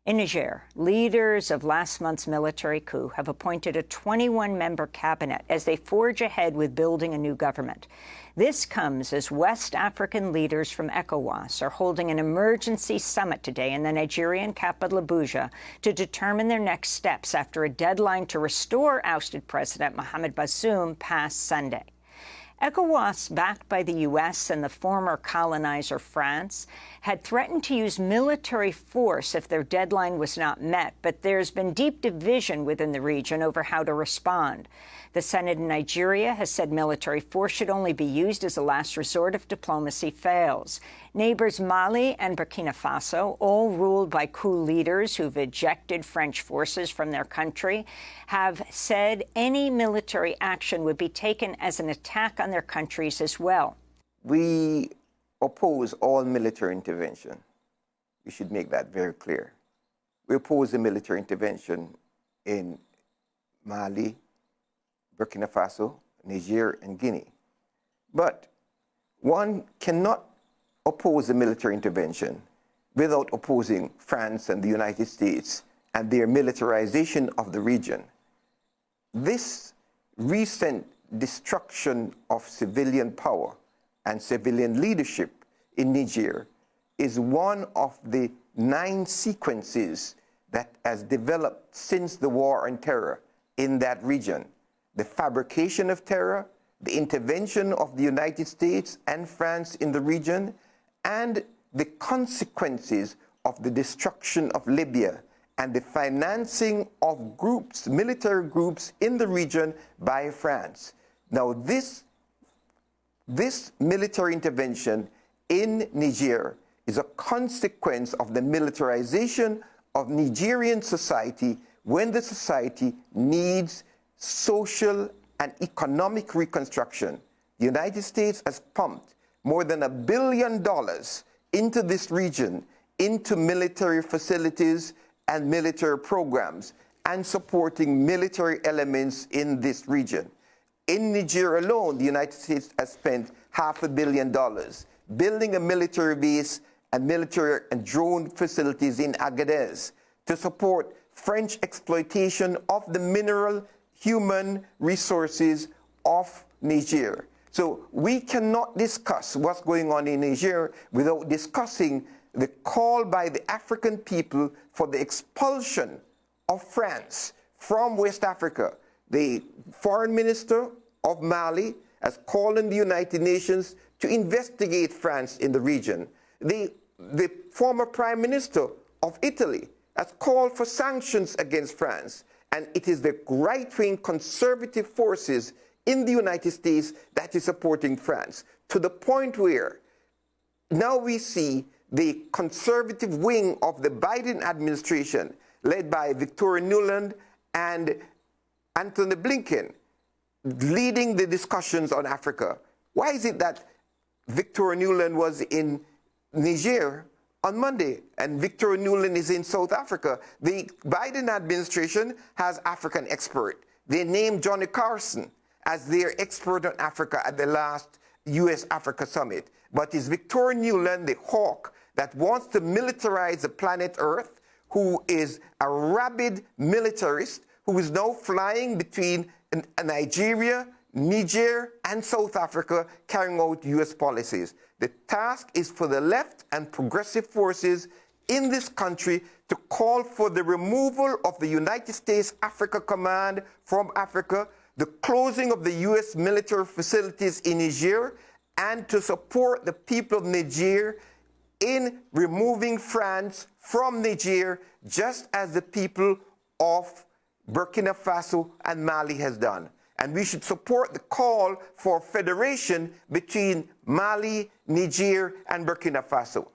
In Niger, leaders of last month's military coup have appointed a 21-member cabinet as they forge ahead with building a new government. This comes as West African leaders from ECOWAS are holding an emergency summit today in the Nigerian capital Abuja to determine their next steps after a deadline to restore ousted President Mohamed Bazoum passed Sunday. ECOWAS, backed by the U.S. and the former colonizer France, had threatened to use military force if their deadline was not met, but there's been deep division within the region over how to respond. The Senate in Nigeria has said military force should only be used as a last resort if diplomacy fails. Neighbors Mali and Burkina Faso, all ruled by coup leaders who've ejected French forces from their country, have said any military action would be taken as an attack on their countries as well. We oppose all military intervention. We should make that very clear. We oppose the military intervention in Mali, Burkina Faso, Niger, and Guinea. But one cannot oppose a military intervention without opposing France and the United States and their militarization of the region. This recent destruction of civilian power and civilian leadership in Niger is one of the 9 sequences that has developed since the war on terror in that region. The fabrication of terror, the intervention of the United States and France in the region, and the consequences of the destruction of Libya and the financing of groups, military groups in the region by France. Now this military intervention in Niger is a consequence of the militarization of Nigerian society when the society needs social and economic reconstruction. The United States has pumped more than $1 billion into this region, into military facilities and military programs, and supporting military elements in this region. In Niger alone, the United States has spent $500 million building a military base and military and drone facilities in Agadez to support French exploitation of the mineral human resources of Niger. So we cannot discuss what's going on in Niger without discussing the call by the African people for the expulsion of France from West Africa. The foreign minister of Mali has called on the United Nations to investigate France in the region. The former prime minister of Italy has called for sanctions against France. And it is the right-wing conservative forces in the United States that is supporting France, to the point where now we see the conservative wing of the Biden administration, led by Victoria Nuland and Antony Blinken, leading the discussions on Africa. Why is it that Victoria Nuland was in Niger on Monday, and Victoria Nuland is in South Africa? The Biden administration has African expert. They named Johnny Carson as their expert on Africa at the last U.S.-Africa summit. But it's Victoria Nuland, the hawk that wants to militarize the planet Earth, who is a rabid militarist, who is now flying between Nigeria, Niger, and South Africa, carrying out U.S. policies. The task is for the left and progressive forces in this country to call for the removal of the United States Africa Command from Africa, the closing of the U.S. military facilities in Niger, and to support the people of Niger in removing France from Niger, just as the people of Burkina Faso and Mali has done. And we should support the call for federation between Mali, Niger, and Burkina Faso.